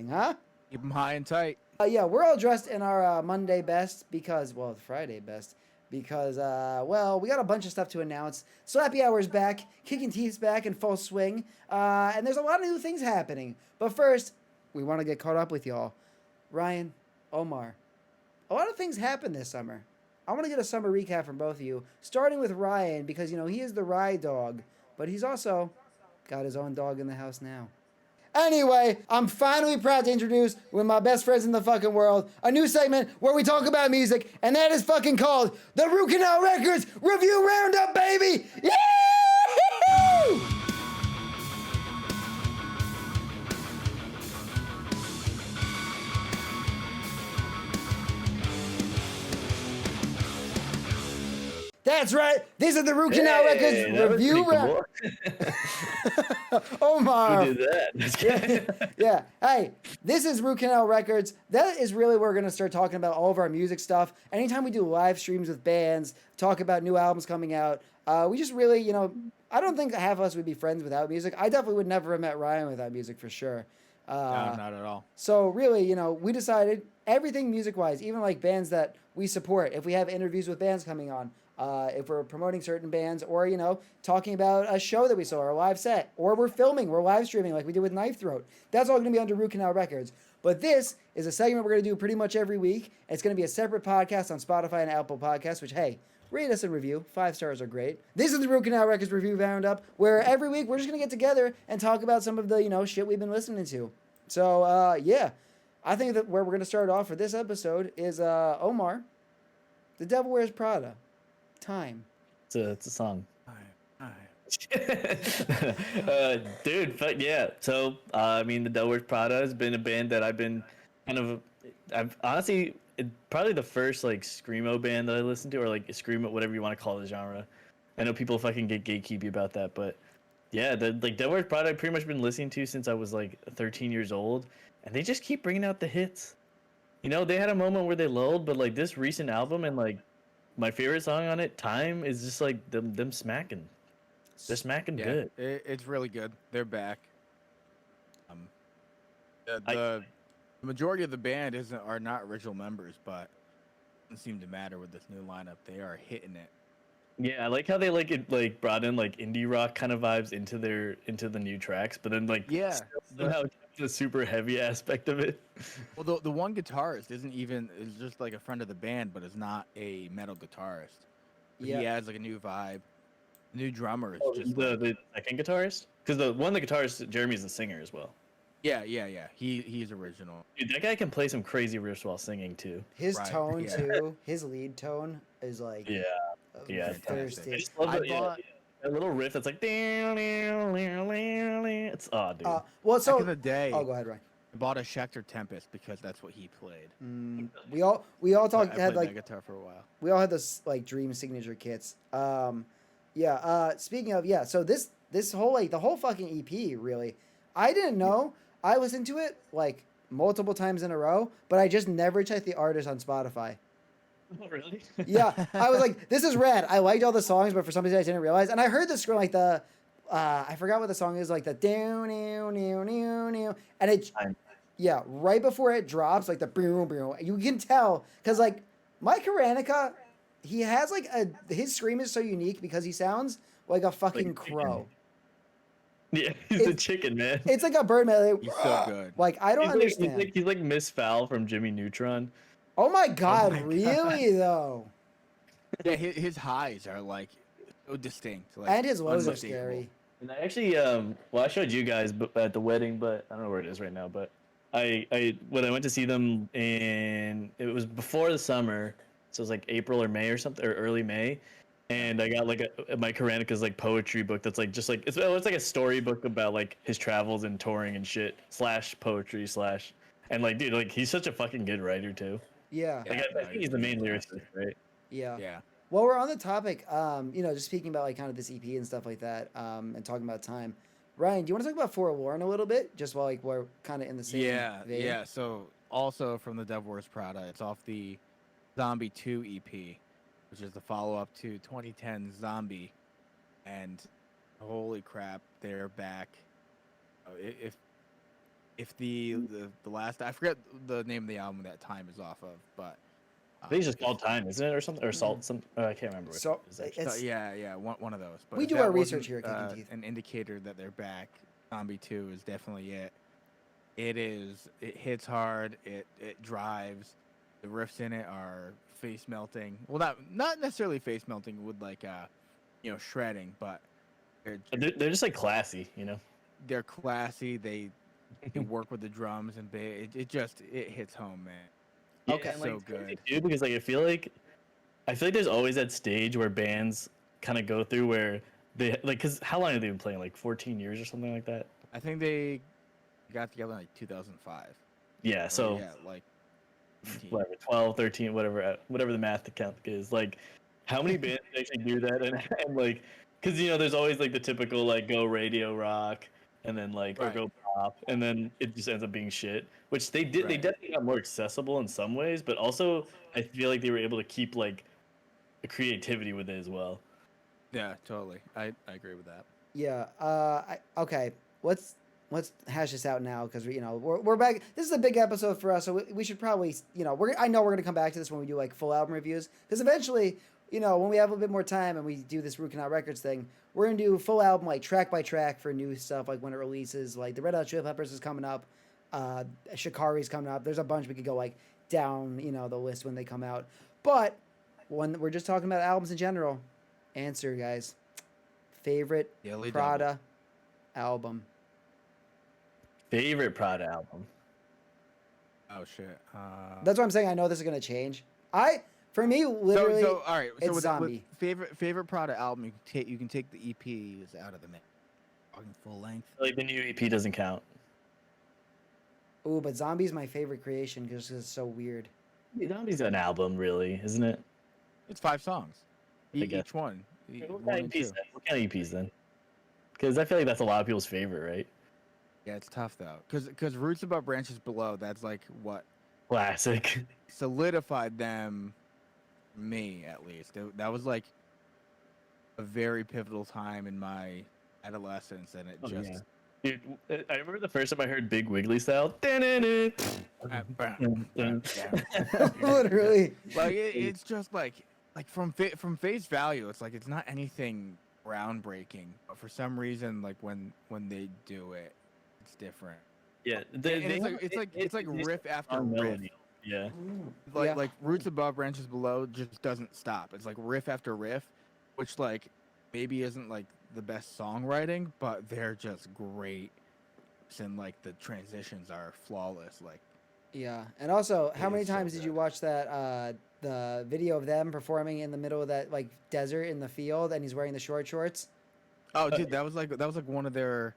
Huh? Keep them high and tight. Yeah, we're all dressed in our Monday best because, well, Friday best because, well, we got a bunch of stuff to announce. So Happy Hour's back, Kicking Teeth's back in full swing, and there's a lot of new things happening. But first, we want to get caught up with y'all. Ryan, Omar, a lot of things happened this summer. I want to get a summer recap from both of you, starting with Ryan because, he is the ride dog, but he's also got his own dog in the house now. Anyway, I'm finally proud to introduce one of my best friends in the fucking world, a new segment where we talk about music, and that is fucking called the Canal Records Review Roundup, baby! Yeah! That's right. These are the Root Canal Records Review Roundup. Omar. Who did that? Yeah. Hey, this is Root Canal Records. That is really where we're going to start talking about all of our music stuff. Anytime we do live streams with bands, talk about new albums coming out, we just really, I don't think half of us would be friends without music. I definitely would never have met Ryan without music for sure. No, not at all. So really, we decided everything music-wise, even like bands that we support, if we have interviews with bands coming on, if we're promoting certain bands, or, talking about a show that we saw, or a live set, or we're live streaming like we did with Knife Throat. That's all going to be under Root Canal Records. But this is a segment we're going to do pretty much every week. It's going to be a separate podcast on Spotify and Apple Podcasts, which, hey, rate us and review. 5 stars are great. This is the Root Canal Records Review Roundup, where every week we're just going to get together and talk about some of the, shit we've been listening to. So, yeah. I think that where we're going to start off for this episode is Omar, The Devil Wears Prada. Time. It's a song. Hi. Dude, but yeah. So, the Devil Wears Prada has been a band that I've been I've honestly, probably the first like screamo band that I listened to, or like screamo, whatever you want to call the genre. I know people fucking get gatekeepy about that, but yeah, the Devil Wears Prada I've pretty much been listening to since I was like 13 years old, and they just keep bringing out the hits. They had a moment where they lulled, but like this recent album and like my favorite song on it, Time, is just like them smacking. They're smacking good. It's really good. They're back. The majority of the band are not original members, but it doesn't seem to matter with this new lineup. They are hitting it. Yeah, I like how they brought in like indie rock kind of vibes into the new tracks, but then somehow kept the super heavy aspect of it. Well, the one guitarist is just like a friend of the band, but is not a metal guitarist. Yeah. He adds like a new vibe. New drummer is just the second guitarist, because the guitarist, Jeremy's the singer as well. Yeah. He's original. Dude, that guy can play some crazy riffs while singing too. His tone too. His lead tone is like thirsty. I just love that little riff that's like it's dude. Well, so back in the day. Oh, go ahead, Ryan. I bought a Schecter Tempest because that's what he played. We all talked had like guitar for a while. We all had this like dream signature kits. Speaking of so this whole the whole fucking EP really, I didn't know. I listened to it like multiple times in a row, but I just never checked the artist on Spotify. Oh, really? Yeah, I was like, this is rad. I liked all the songs, but for some reason I didn't realize. And I heard the scroll like the, I forgot what the song is, like the down, and it, right before it drops, like the boom, boom. You can tell because like Mike Haranica, he has like his scream is so unique because he sounds like a fucking crow. Yeah, he's a chicken, man. It's like a bird man. He's so good. Like I don't understand. He's like Miss Fowl from Jimmy Neutron. Oh my god, really though? Yeah, his highs are like so distinct. Like, and his lows are scary. And I actually, I showed you guys at the wedding, but I don't know where it is right now. But when I went to see them it was before the summer, so it was like April or May or something, or early May. And I got like Mike Haranica's like poetry book that's like just like it's like a storybook about like his travels and touring and shit / poetry / and like dude, like he's such a fucking good writer too. Yeah. Like, I think he's the main lyricist, right? Yeah. Yeah. Well, we're on the topic, just speaking about like kind of this EP and stuff like that, and talking about Time. Ryan, do you want to talk about Forlorn a little bit, just while like we're kind of in the same vein? Yeah. So also from the Devil Wears Prada, it's off the Zombie 2 EP, which is the follow-up to 2010 Zombie, and holy crap, they're back. If if the last, I forget the name of the album that Time is off of, but I think it's just called Time, isn't it, or something, or Salt? Some I can't remember. Which So one it is actually. it's yeah, one of those. But we if do that our research wasn't, here at Kicking Teeth. an indicator that they're back, Zombie 2 is definitely it. It is. It hits hard. It drives. The riffs in it are face melting. Well, not necessarily face melting with like shredding, but They're just like classy, you know. they're classy. They work with the drums and bass. It hits home, man. Yeah, Okay. and, So like, good. Dude, because like I feel like there's always that stage where bands kind of go through where they like, because how long have they been playing? Like 14 years or something like that. I think they got together in like 2005. Yeah. So yeah, like 19. whatever, 12, 13, whatever the math count is. Like, how many bands actually do that? And like, because there's always like the typical like go radio rock, and then like or Right. go pop, and then it just ends up being shit. Which they did. They Right. definitely got more accessible in some ways, but also I feel like they were able to keep like the creativity with it as well. Yeah, totally. I agree with that. Yeah. Okay. Let's hash this out now because we're back. This is a big episode for us, so we should probably I know we're gonna come back to this when we do like full album reviews because eventually when we have a little bit more time and we do this Root Canal Records thing, we're gonna do full album like track by track for new stuff like when it releases. Like the Red Hot Chili Peppers is coming up, Shikari's coming up. There's a bunch we could go like down the list when they come out. But when we're just talking about albums in general, answer guys, favorite Daily Prada album. Favorite Prada album. Oh shit. That's what I'm saying. I know this is gonna change. For me, literally, So all right. So it's with Zombie. favorite Prada album, you can take the EPs out of the mix. Talking full length. Like the new EP doesn't count. Ooh, but Zombie's my favorite creation because it's so weird. Zombie's an album, really, isn't it? It's 5 songs. I guess. Each one. What One kind and of two. EPs then? What kind of EPs then? Because I feel like that's a lot of people's favorite, right? Yeah, it's tough though, because Roots Above Branches Below. That's like what Classic. solidified them. Me at least. That was like a very pivotal time in my adolescence, and it Oh, just. yeah. Dude, I remember the first time I heard Big Wiggly style. Literally. Like it's just like from face value, it's like it's not anything groundbreaking, but for some reason, like when they do it, it's different. Yeah, And it's like riff after riff. melody. Yeah, Yeah. Like Roots Above Branches Below just doesn't stop. It's like riff after riff, which like maybe isn't like the best songwriting, but they're just great. And like the transitions are flawless. Like Yeah, and also, how It many is so times did you good. watch that the video of them performing in the middle of that like desert in the field, and he's wearing the short shorts? oh dude, that was like one of their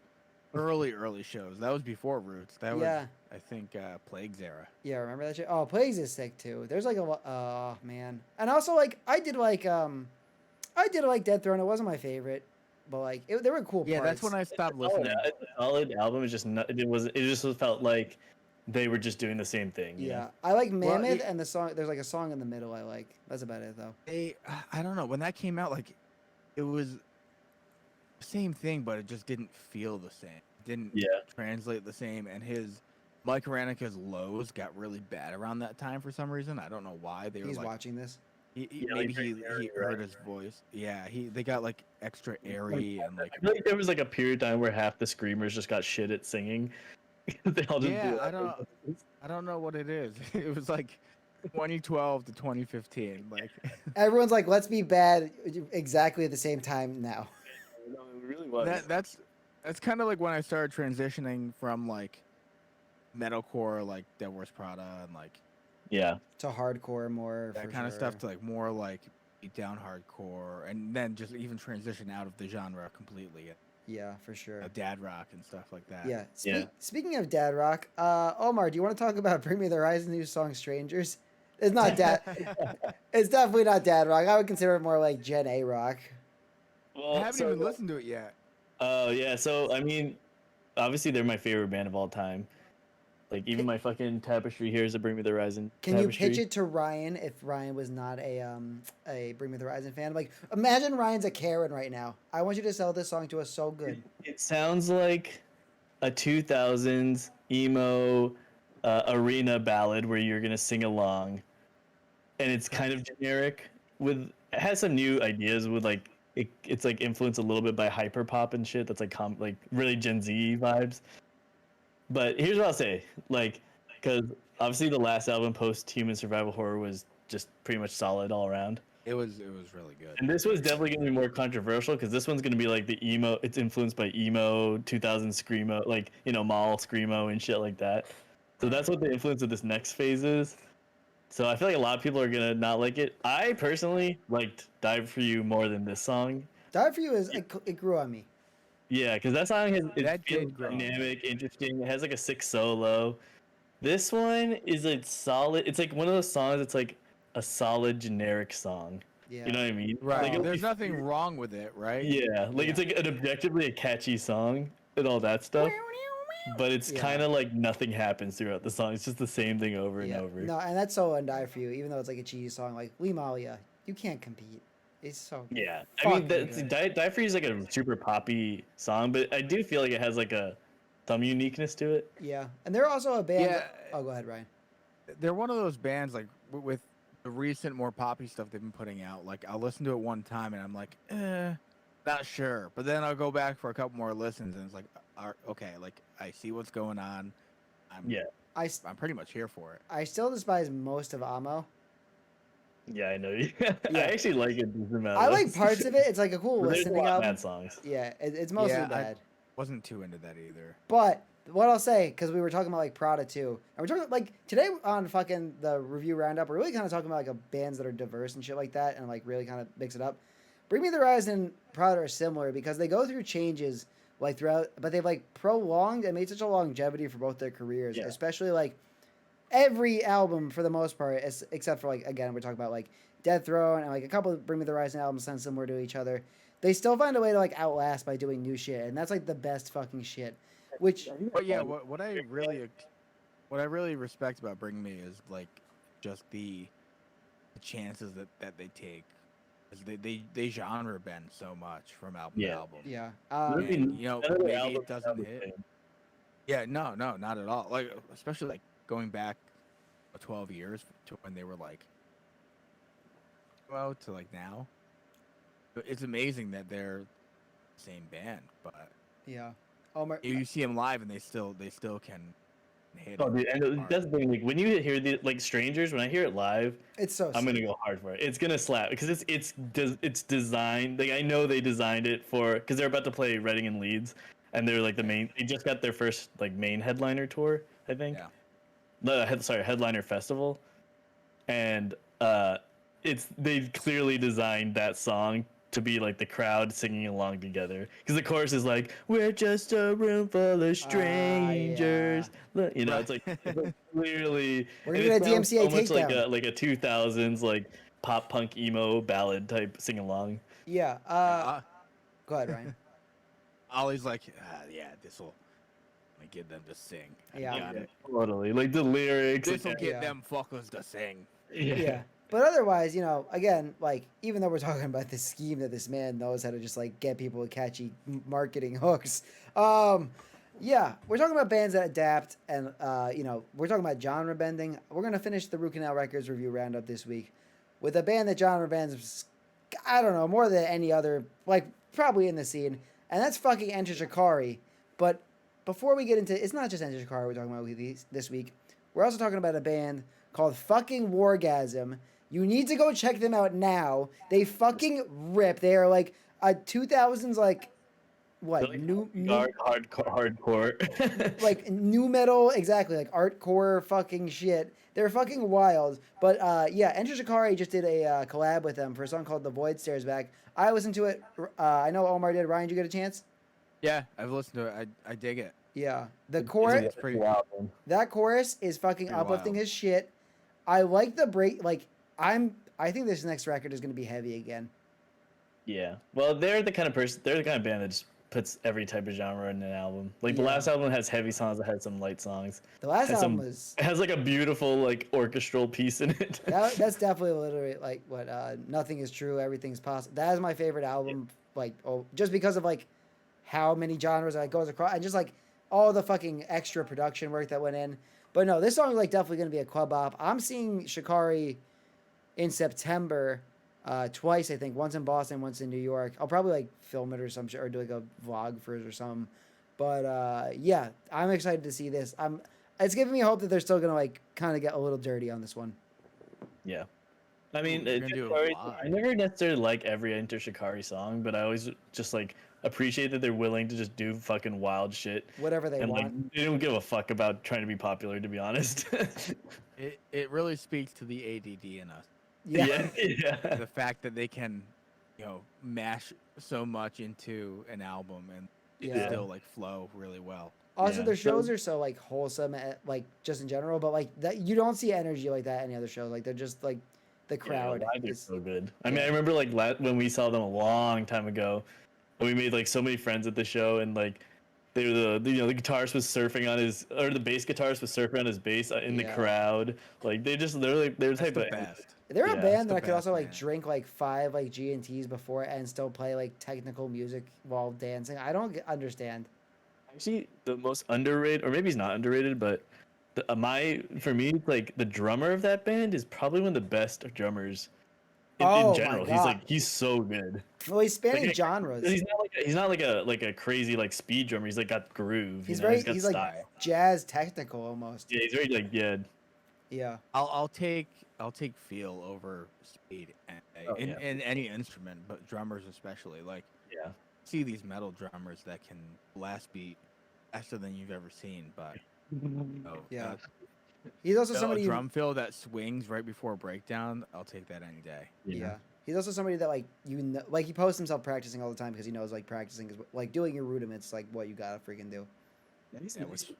early shows. That was before Roots. That was Yeah. I think Plague's era. Yeah, remember that shit? Oh, Plagues is sick too. There's like a oh man, and also like I did like Dead Throne. It wasn't my favorite, but like there were cool Yeah, parts. that's when I stopped solid, listening. it's a solid album. It's just not, it just felt like they were just doing the same thing. you Yeah, know? I like Well, Mammoth it- and the song. There's like a song in the middle I like. That's about it though. I don't know, when that came out, like it was the same thing, but it just didn't feel the same. It didn't Yeah. translate the same, and Mike Ranica's lows got really bad around that time for some reason. I don't know why. They were He's like watching this. Yeah, maybe like, he very heard right. his voice. Yeah, they got like extra airy and like I feel like there was like a period of time where half the screamers just got shit at singing. They all just Yeah, blew I up. don't know what it is. It was like 2012 to 2015. Like Everyone's like, let's be bad exactly at the same time now. No, it really was. that's kind of like when I started transitioning from like metalcore, like Dead Wars Prada, and like Yeah. To hardcore more. that for kind of sure. stuff to like more like beat down hardcore, and then just even transition out of the genre completely. Yeah, for sure. Dad rock and stuff like that. Yeah. Yeah. Speaking of dad rock, Omar, do you want to talk about Bring Me the Horizon new song "Strangers"? It's not dad. It's definitely not dad rock. I would consider it more like Gen A rock. Well, I haven't even listened to it yet. Oh yeah, so I mean, obviously they're my favorite band of all time. Like even my fucking Tapestry here is a Bring Me the Horizon. Can you Tapestry. pitch it to Ryan if Ryan was not a Bring Me the Horizon fan? Like, imagine Ryan's a Karen right now. I want you to sell this song to us so good. It sounds like a 2000s emo arena ballad where you're gonna sing along, and it's kind of generic. It has some new ideas with like it's like influenced a little bit by hyper pop and shit. That's like really Gen Z vibes. But here's what I'll say, like, because obviously the last album, Post Human Survival Horror, was just pretty much solid all around. It was really good. And this was definitely gonna be more controversial because this one's gonna be like the emo. It's influenced by emo, 2000 screamo, like mall screamo and shit like that. So that's what the influence of this next phase is. So I feel like a lot of people are gonna not like it. I personally liked "Die for You" more than this song. Die for You it grew on me. Yeah, because that song That feels did grow on me. dynamic, interesting. It has like a sick solo. This one is like solid. It's like one of those songs. It's like a solid generic song. Yeah. You know what I mean? Right. Like, There's nothing wrong with it, right? Yeah, like it's like an objectively a catchy song and all that stuff. But it's Yeah. kind of like nothing happens throughout the song. It's just the same thing over and Yeah. over. No, and that's so on Die for You, even though it's like a cheesy song. Like Limalia, you can't compete. It's so good. Yeah, I mean, Fucking that's, good. Die For You is like a super poppy song, but I do feel like it has like some uniqueness to it. Yeah, and they're also a band. Yeah. Oh, go ahead, Ryan. They're one of those bands like with the recent more poppy stuff they've been putting out. Like I'll listen to it one time and I'm like, not sure. But then I'll go back for a couple more listens and it's like, okay, like I see what's going on. I'm pretty much here for it. I still despise most of Amo. Yeah, I know. Yeah. I actually like it. I like parts of it. It's like a cool But there's a listening lot of album. bad songs. Yeah, it's mostly Yeah, bad. Wasn't too into that either. But what I'll say, because we were talking about like Prada too, and we're talking like today on fucking the review roundup, we're really kind of talking about like bands that are diverse and shit like that, and like really kind of mix it up. Bring Me the Horizon and Prada are similar because they go through changes like throughout, but they've like prolonged and made such a longevity for both their careers, Yeah. especially like every album for the most part, except for like again we're talking about like Death Row and like a couple of Bring Me the Horizon albums sound similar to each other. They still find a way to like outlast by doing new shit, and that's like the best fucking shit. Which But yeah, what I really respect about Bring Me is like just the chances that they take. 'Cause they genre bend so much from album to Yeah. album. yeah, Really, And, you know, none of their maybe albums it doesn't sound the hit. same. Yeah, no, not at all. Like especially like going back 12 years to when they were like, well, to like now. It's amazing that they're the same band, but yeah. Omar, you see them live and they still can hit. Oh, it dude, and hard. that's the thing. Like when you hear the like Strangers, when I hear it live, it's so. I'm gonna go hard for it. It's gonna slap because it's designed. Like I know they designed it for because they're about to play Reading and Leeds, and they're like the main. They just got their first like main headliner tour, I think. Yeah. Headliner festival, and they clearly designed that song to be like the crowd singing along together because the chorus is like we're just a room full of strangers. Look, it's like clearly We're gonna and it get a sounds DMCA so much takedown. like a 2000s like pop punk emo ballad type sing along. Yeah. Go ahead, Ryan. Ollie's like, yeah, this'll get them to sing. I Yeah. got it. Totally, like the lyrics. This'll like, get Yeah. them fuckers to sing. Yeah. But otherwise, again, like even though we're talking about this scheme that this man knows how to just like get people with catchy marketing hooks, yeah, we're talking about bands that adapt, and we're talking about genre bending. We're gonna finish the Canal Records review roundup this week with a band that genre bends, I don't know, more than any other, like probably in the scene, and that's fucking Enter Shikari. But before we get into, it's not just Enter Shikari we're talking about this week. We're also talking about a band called fucking Wargasm. You need to go check them out now. They fucking rip. They are like a 2000s like what Like new hardcore. like new metal, exactly, like artcore fucking shit. They're fucking wild. But yeah, Enter Shikari just did a collab with them for a song called The Void Stares Back. I listened to it. I know Omar did. Ryan, did you get a chance? Yeah, I've listened to it. I dig it. Yeah. The chorus, It's pretty wild. that chorus is fucking Pretty uplifting wild. as shit. I like the break. Like I think this next record is gonna be heavy again. Yeah. Well, they're the kind of band that just puts every type of genre in an album. Like the Yeah. last album has heavy songs, it has some light songs. The last Has album some- was It has like a beautiful like orchestral piece in it. that's definitely literally like what Nothing Is True, Everything's Possible. That is my favorite album. Like just because of like how many genres it goes across, and just like all the fucking extra production work that went in. But no, this song is like definitely gonna be a club op. I'm seeing Shikari in September, twice I think. Once in Boston, once in New York. I'll probably like film it or some shit or do like a vlog for it or something. But yeah, I'm excited to see this. It's giving me hope that they're still gonna like kind of get a little dirty on this one. Yeah. I mean, you're gonna do a Shikari, vlog. I never necessarily like every Enter Shikari song, but I always just like appreciate that they're willing to just do fucking wild shit. Whatever they And want. like they don't give a fuck about trying to be popular, to be honest. It really speaks to the ADD in us. Yeah. Yeah. The fact that they can, mash so much into an album and it Yeah. still like flow really well. Also, Yeah. their shows are so like wholesome, like just in general. But like that, you don't see energy like that any other shows. Like they're just like the crowd. Yeah, live is is- so good. I mean, yeah. I remember like when we saw them a long time ago, and we made like so many friends at the show, and like they were the guitarist was surfing on his, or the bass guitarist was surfing on his bass in the Yeah. crowd. Like they're the That's type the of best. They're a Yeah, band the that I could best, also like man. drink like 5 like G&Ts before and still play like technical music while dancing. I don't understand. actually the most underrated, or maybe he's not underrated, but for me, like the drummer of that band is probably one of the best drummers in Oh my general. God. He's so good. Well, he's spanning Like, genres. He's not like a crazy like speed drummer. He's like got groove. He's you know? very He's got he's style. like jazz technical almost. Yeah, he's very like Yeah. I'll take feel over speed Oh, in, yeah. in any instrument, but drummers especially. Like yeah. see these metal drummers that can blast beat faster than you've ever seen, but Yeah. He's also a somebody you- drum fill that swings right before a breakdown. I'll take that any day. Yeah. He's also somebody that like like he posts himself practicing all the time because he knows like practicing is like doing your rudiments like what you gotta freaking do. Yeah, which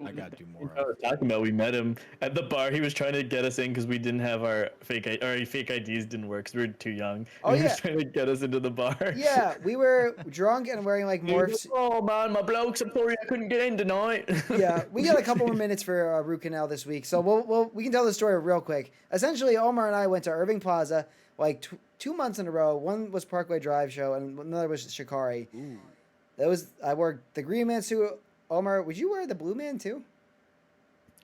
I gotta do more I of. was talking about, we met him at the bar. He was trying to get us in because we didn't have our fake IDs didn't work because we were too young. Oh, And he yeah. was trying to get us into the bar. Yeah, we were drunk and wearing like He was morphs. like, oh man, my blokes, I'm sorry I couldn't get in tonight. Yeah, we got a couple more minutes for Root Canal this week, so we can tell the story real quick. Essentially, Omar and I went to Irving Plaza like 2 months in a row. One was Parkway Drive show, and another was Shikari. Ooh. I wore the green man suit. Omar, would you wear the blue man too?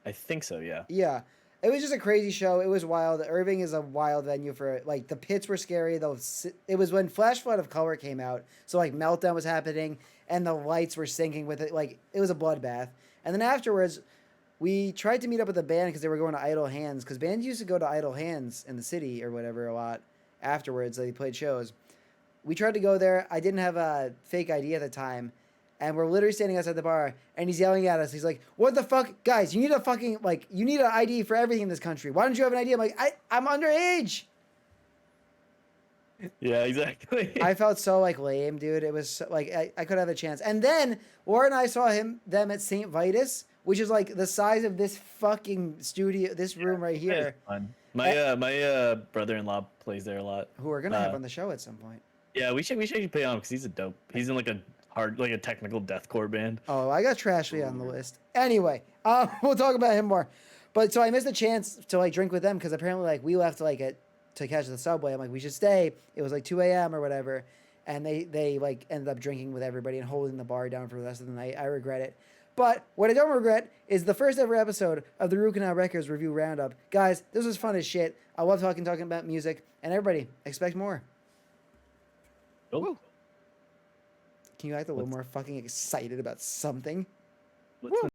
I think so, yeah. Yeah. It was just a crazy show. It was wild. Irving is a wild venue for like the pits were scary. It was when Flash Flood of Color came out, so like Meltdown was happening and the lights were syncing with it. Like it was a bloodbath. And then afterwards, we tried to meet up with the band because they were going to Idle Hands because bands used to go to Idle Hands in the city or whatever a lot afterwards. They played shows. We tried to go there. I didn't have a fake ID at the time. And we're literally standing outside the bar, and he's yelling at us. He's like, "What the fuck, guys? You need you need an ID for everything in this country. Why don't you have an ID?" I'm like, I'm underage. Yeah, exactly. I felt so like lame, dude. It was so, like I could have a chance. And then Laura and I saw them at St. Vitus, which is like the size of this fucking studio, this room right That is here. fun. My brother-in-law plays there a lot. Who we're gonna have on the show at some point. Yeah, we should play on him because he's a dope. He's in like a technical deathcore band. Oh, I got Trashly on the list. Anyway, we'll talk about him more. But so I missed a chance to like drink with them because apparently like we left like to catch the subway. I'm like, we should stay. It was like 2 a.m. or whatever, and they like ended up drinking with everybody and holding the bar down for the rest of the night. I regret it. But what I don't regret is the first ever episode of the Root Canal Wreckords Review Roundup. Guys, this was fun as shit. I love talking about music, and everybody expect more. Oh, Can you act a little more fucking excited about something? what's the